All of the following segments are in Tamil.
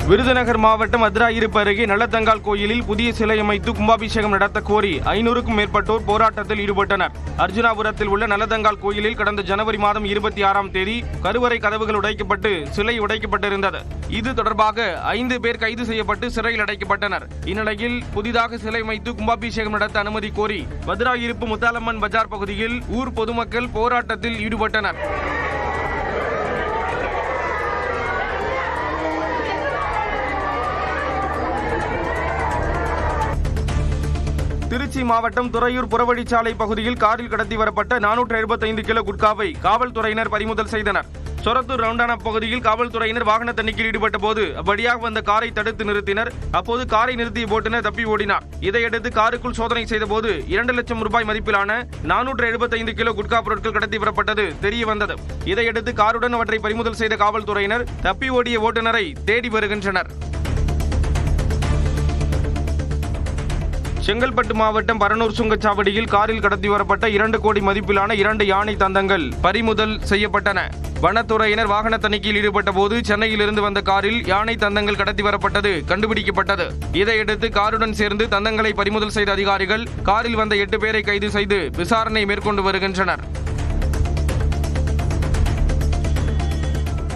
விருதுநகர் மாவட்டம் மதுராயிருப்பு அருகே நல்லதங்கால் கோயிலில் புதிய சிலை அமைத்து கும்பாபிஷேகம் நடத்த கோரி 500க்கும் மேற்பட்டோர் போராட்டத்தில் ஈடுபட்டனர். அர்ஜுனாபுரத்தில் உள்ள நல்லதங்கால் கோயிலில் கடந்த ஜனவரி மாதம் 26ஆம் தேதி கருவறை கதவுகள் உடைக்கப்பட்டு சிலை உடைக்கப்பட்டிருந்தது. இது தொடர்பாக 5 பேர் கைது செய்யப்பட்டு சிறையில் அடைக்கப்பட்டனர். இந்நிலையில் புதிதாக சிலை அமைத்து கும்பாபிஷேகம் நடத்த அனுமதி கோரி மதுராயிருப்பு முத்தாலம்மன் பஜார் பகுதியில் ஊர் பொதுமக்கள் போராட்டத்தில் ஈடுபட்டனர். திருச்சி மாவட்டம் துறையூர் புறவழிச்சாலை பகுதியில் காரில் கடத்தி வரப்பட்ட 475 கிலோ குட்காவை காவல்துறையினர் பறிமுதல் செய்தனர். சொரத்தூர் ரவுண்டானா பகுதியில் காவல்துறையினர் வாகன தணிக்கையில் ஈடுபட்ட போது அப்படியாக வந்த காரை தடுத்து நிறுத்தினர். அப்போது காரை நிறுத்திய ஓட்டுநர் தப்பி ஓடினார். இதையடுத்து காருக்குள் சோதனை செய்தபோது 2 லட்சம் ரூபாய் மதிப்பிலான 475 கிலோ குட்கா பொருட்கள் கடத்தி வரப்பட்டது தெரிய வந்தது. இதையடுத்து காருடன் அவற்றை பறிமுதல் செய்த காவல்துறையினர் தப்பி ஓடிய ஓட்டுநரை தேடி வருகின்றனர். செங்கல்பட்டு மாவட்டம் பரனூர் சுங்கச்சாவடியில் காரில் கடத்தி வரப்பட்ட 2 கோடி மதிப்பிலான 2 யானை தந்தங்கள் பறிமுதல் செய்யப்பட்டன. வனத்துறையினர் வாகன தணிக்கையில் ஈடுபட்ட போது சென்னையிலிருந்து வந்த காரில் யானை தந்தங்கள் கடத்தி வரப்பட்டது கண்டுபிடிக்கப்பட்டது. இதையடுத்து காருடன் சேர்ந்து தந்தங்களை பறிமுதல் செய்த அதிகாரிகள் காரில் வந்த 8 பேரை கைது செய்து விசாரணை மேற்கொண்டு வருகின்றனர்.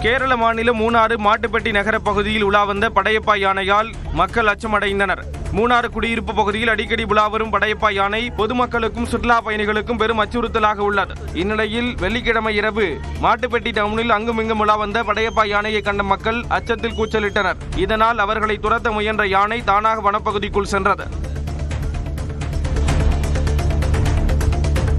கேரள மாநிலம் மூணாறு மாட்டுப்பட்டி நகர பகுதியில் உலா வந்த படையப்பா யானையால் மக்கள் அச்சமடைந்தனர். மூணாறு குடியிருப்பு பகுதியில் அடிக்கடி உலா வரும் படையப்பா யானை பொதுமக்களுக்கும் சுற்றுலா பயணிகளுக்கும் பெரும் அச்சுறுத்தலாக உள்ளது. இந்நிலையில் வெள்ளிக்கிழமை இரவு மாட்டுப்பட்டி டவுனில் அங்குமிங்கும் உலா வந்த படையப்பா யானையை கண்ட மக்கள் அச்சத்தில் கூச்சலிட்டனர். இதனால் அவர்களை துரத்த முயன்ற யானை தானாக வனப்பகுதிக்குள் சென்றது.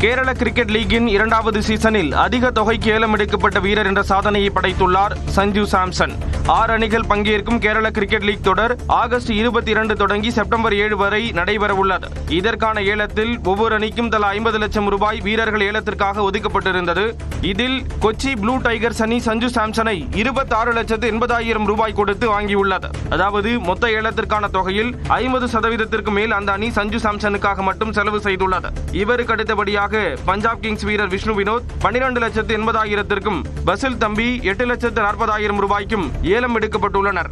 கேரள கிரிக்கெட் லீகின் 2வது சீசனில் அதிக தொகைக்கு ஏலம் எடுக்கப்பட்ட வீரர் என்ற சாதனையை படைத்துள்ளார் சஞ்சு சாம்சன். 6 அணிகள் பங்கேற்கும் கேரள கிரிக்கெட் லீக் தொடர் ஆகஸ்ட் 22 தொடங்கி செப்டம்பர் 7 வரை நடைபெற உள்ளது. இதற்கான ஏலத்தில் ஒவ்வொரு அணிக்கும் தலா 50 லட்சம் ரூபாய் வீரர்கள் ஏலத்திற்காக ஒதுக்கப்பட்டிருந்தது. இதில் கொச்சி ப்ளூ டைகர்ஸ் அணி சஞ்சு சாம்சனை 26,80,000 ரூபாய் கொடுத்து வாங்கியுள்ளது. அதாவது மொத்த ஏலத்திற்கான தொகையில் 50% மேல் அந்த அணி சஞ்சு சாம்சனுக்காக மட்டும் செலவு செய்துள்ளது. இவருக்கு அடுத்தபடியாக பஞ்சாப் கிங்ஸ் வீரர் விஷ்ணு வினோத் 12,80,000 பசில் தம்பி 8,40,000 ரூபாய்க்கும் ஏலம் எடுக்கப்பட்டுள்ளனர்.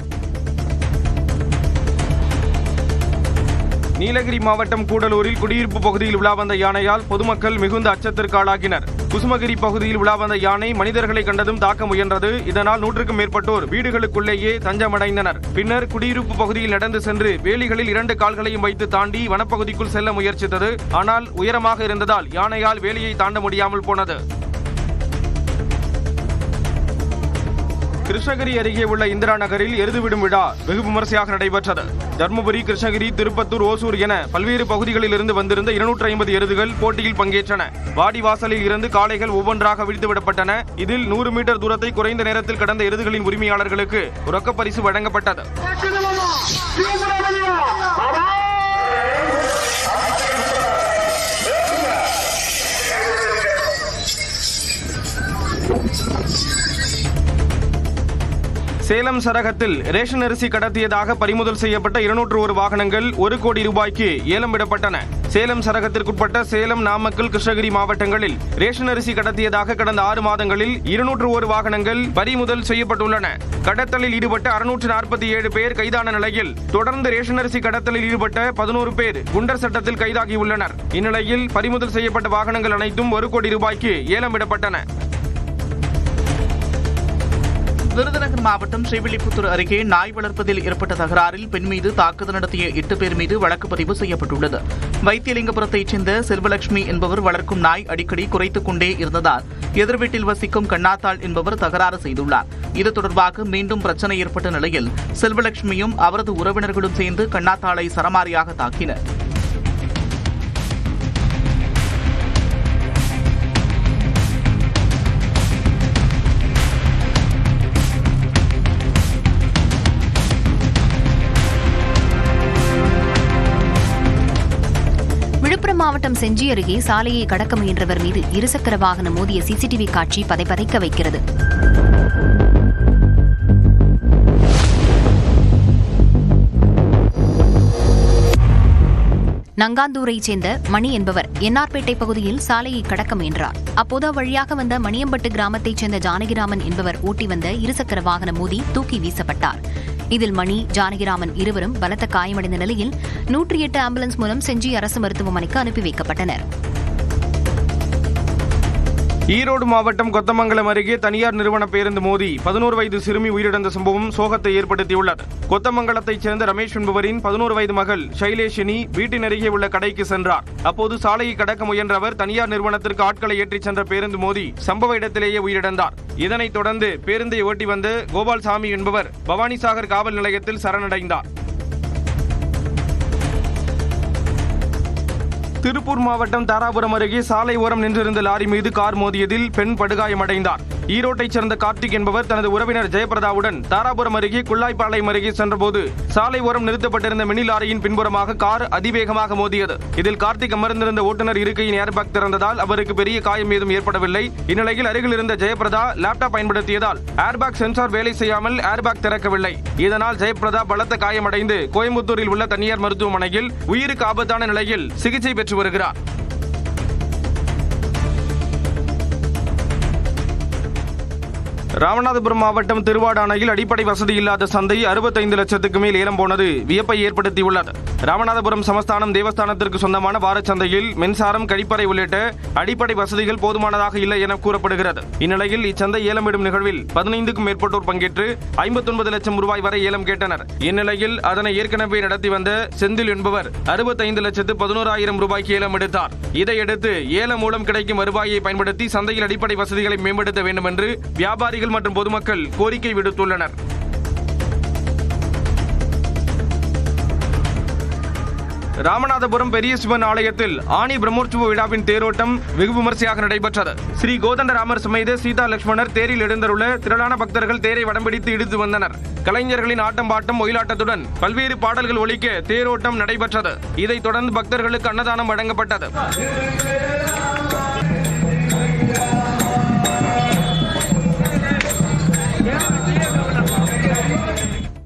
நீலகிரி மாவட்டம் கூடலூரில் குடியிருப்பு பகுதியில் உலா வந்த யானையால் பொதுமக்கள் மிகுந்த அச்சத்திற்கு ஆளாகினர். குசுமகிரி பகுதியில் உலா வந்த யானை மனிதர்களை கண்டதும் தாக்க முயன்றது. இதனால் 100க்கும் மேற்பட்டோர் வீடுகளுக்குள்ளேயே தஞ்சமடைந்தனர். பின்னர் குடியிருப்பு பகுதியில் நடந்து சென்று வேலிகளில் 2 கால்களையும் வைத்து தாண்டி வனப்பகுதிக்குள் செல்ல முயற்சித்தது. ஆனால் உயரமாக இருந்ததால் யானையால் வேலியை தாண்ட முடியாமல் போனது. கிருஷ்ணகிரி அருகே உள்ள இந்திரா நகரில் எருது விடும் விழா வெகு விமர்சையாக நடைபெற்றது. தர்மபுரி, கிருஷ்ணகிரி, திருப்பத்தூர், ஓசூர் என பல்வேறு பகுதிகளில் இருந்து வந்திருந்த 250 எருதுகள் போட்டியில் பங்கேற்றன. வாடிவாசலில் இருந்து காளைகள் ஒவ்வொன்றாக விடுத்துவிடப்பட்டன. இதில் 100 மீட்டர் தூரத்தை குறைந்த நேரத்தில் கடந்த எருதுகளின் உரிமையாளர்களுக்கு ரொக்க பரிசு வழங்கப்பட்டது. சேலம் சரகத்தில் ரேஷன் அரிசி கடத்தியதாக பறிமுதல் செய்யப்பட்ட 201 வாகனங்கள் 1 கோடி ரூபாய்க்கு ஏலம் விடப்பட்டன. சேலம் சரகத்திற்குட்பட்ட சேலம், நாமக்கல், கிருஷ்ணகிரி மாவட்டங்களில் ரேஷன் அரிசி கடத்தியதாக கடந்த 6 மாதங்களில் 201 வாகனங்கள் பறிமுதல் செய்யப்பட்டுள்ளன. கடத்தலில் ஈடுபட்ட 647 பேர் கைதான நிலையில் தொடர்ந்து ரேஷன் அரிசி கடத்தலில் ஈடுபட்ட 11 பேர் குண்டர் சட்டத்தில் கைதாகியுள்ளனர். இந்நிலையில் பறிமுதல் செய்யப்பட்ட வாகனங்கள் அனைத்தும் 1 கோடி ரூபாய்க்கு ஏலம் விடப்பட்டன. விருதுநகர் மாவட்டம் ஸ்ரீவில்லிபுத்தூர் அருகே நாய் வளர்ப்பதில் ஏற்பட்ட தகராறில் பெண் மீது தாக்குதல் நடத்திய 8 பேர் மீது வழக்கு பதிவு செய்யப்பட்டுள்ளது. வைத்தியலிங்கபுரத்தைச் சேர்ந்த செல்வலட்சுமி என்பவர் வளர்க்கும் நாய் அடிக்கடி குறைத்துக் கொண்டே இருந்ததால் எதிர் வீட்டில் வசிக்கும் கண்ணாத்தாள் என்பவர் தகராறு செய்துள்ளார். இது தொடர்பாக மீண்டும் பிரச்சனை ஏற்பட்ட நிலையில் செல்வலட்சுமியும் அவரது உறவினர்களும் சேர்ந்து கண்ணாத்தாளை சரமாரியாக தாக்கினர். விழுப்புரம் மாவட்டம் செஞ்சி அருகே சாலையை கடக்க முயன்றவர் மீது இருசக்கர வாகனம் மோதிய சிசிடிவி காட்சி பதைபதைக்க வைக்கிறது. நங்காந்தூரைச் சேர்ந்த மணி என்பவர் என்ஆர்பேட்டை பகுதியில் சாலையை கடக்க முயன்றார். அப்போது அவ்வழியாக வந்த மணியம்பட்டு கிராமத்தைச் சேர்ந்த ஜானகிராமன் என்பவர் ஓட்டி வந்த இருசக்கர வாகனம் மோதி தூக்கி வீசப்பட்டார். இதில் மணி, ஜானகிராமன் இருவரும் பலத்த காயமடைந்த நிலையில் 108 ஆம்புலன்ஸ் மூலம் செஞ்சி அரசு மருத்துவமனைக்கு அனுப்பி வைக்கப்பட்டனர். ஈரோடு மாவட்டம் கொத்தமங்கலம் அருகே தனியார் நிறுவன பேருந்து மோதி 11 வயது சிறுமி உயிரிழந்த சம்பவம் சோகத்தை ஏற்படுத்தியுள்ளது. கொத்தமங்கலத்தைச் சேர்ந்த ரமேஷ் என்பவரின் 11 வயது மகள் சைலேஷினி வீட்டின் அருகே உள்ள கடைக்கு சென்றார். அப்போது சாலையை கடக்க முயன்ற அவர் தனியார் நிறுவனத்திற்கு ஆட்களை ஏற்றிச் சென்ற பேருந்து மோதி சம்பவ இடத்திலேயே உயிரிழந்தார். இதனைத் தொடர்ந்து பேருந்தை ஓட்டி வந்த கோபால்சாமி என்பவர் பவானிசாகர் காவல் நிலையத்தில் சரணடைந்தார். திருப்பூர் மாவட்டம் தாராபுரம் அருகே சாலை ஓரம் நின்றிருந்த லாரி மீது கார் மோதியதில் பெண் படுகாயமடைந்தார். ஈரோட்டைச் சேர்ந்த கார்த்திக் என்பவர் தனது உறவினர் ஜெயபிரதாவுடன் தாராபுரம் அருகே குள்ளாய்பாளையம் அருகே சென்றபோது சாலை ஓரம் நிறுத்தப்பட்டிருந்த மினி லாரியின் பின்புறமாக கார் அதிவேகமாக மோதியது. இதில் கார்த்திக் அமர்ந்திருந்த ஓட்டுநர் இருக்கையின் ஏர்பேக் திறந்ததால் அவருக்கு பெரிய காயம் ஏதும் ஏற்படவில்லை. இந்நிலையில் அருகில் இருந்த ஜெயபிரதா லேப்டாப் பயன்படுத்தியதால் ஏர்பேக் சென்சார் வேலை செய்யாமல் ஏர்பேக் திறக்கவில்லை. இதனால் ஜெயபிரதா பலத்த காயமடைந்து கோயம்புத்தூரில் உள்ள தனியார் மருத்துவமனையில் உயிருக்கு ஆபத்தான நிலையில் சிகிச்சை பெற்று வருகிறார். ராமநாதபுரம் மாவட்டம் திருவாடு அணையில் அடிப்படை வசதி இல்லாத சந்தை 65 லட்சத்துக்கு மேல் ஏலம் போனது வியப்பை ஏற்படுத்தியுள்ளது. ராமநாதபுரம் சமஸ்தானம் தேவஸ்தானத்திற்கு சொந்தமான வாரச்சந்தையில் மின்சாரம், கழிப்பறை உள்ளிட்ட அடிப்படை வசதிகள் போதுமானதாக இல்லை என கூறப்படுகிறது. இந்நிலையில் இச்சந்தை ஏலமிடும் நிகழ்வில் 15க்கும் மேற்பட்டோர் பங்கேற்று 59 லட்சம் ரூபாய் வரை ஏலம் கேட்டனர். இந்நிலையில் அதனை ஏற்கனவே நடத்தி வந்த செந்தில் என்பவர் 65 லட்சத்து 11,000 ரூபாய்க்கு ஏலம் எடுத்தார். இதையடுத்து ஏலம் மூலம் கிடைக்கும் வருவாயை பயன்படுத்தி சந்தையில் அடிப்படை வசதிகளை மேம்படுத்த வேண்டும் என்று வியாபாரிகள் மற்றும் பொதுமக்கள் கோரிக்கை விடுத்துள்ளனர். ராமநாதபுரம் பெரிய சிவன் ஆலயத்தில் ஆணி பிரம்மோற்சவ விழாவின் தேரோட்டம் வெகு விமர்சையாக நடைபெற்றது. ஸ்ரீ கோதண்டராமர் சமேத சீதா லட்சுமணர் தேரில் எழுந்தருள திரளான பக்தர்கள் தேரை வடம்பிடித்து இழுத்து வந்தனர். கலைஞர்களின் ஆட்டம் பாட்டம் ஒயிலாட்டத்துடன் பல்வேறு பாடல்கள் ஒலிக்க தேரோட்டம் நடைபெற்றது. இதைத் தொடர்ந்து பக்தர்களுக்கு அன்னதானம் வழங்கப்பட்டது.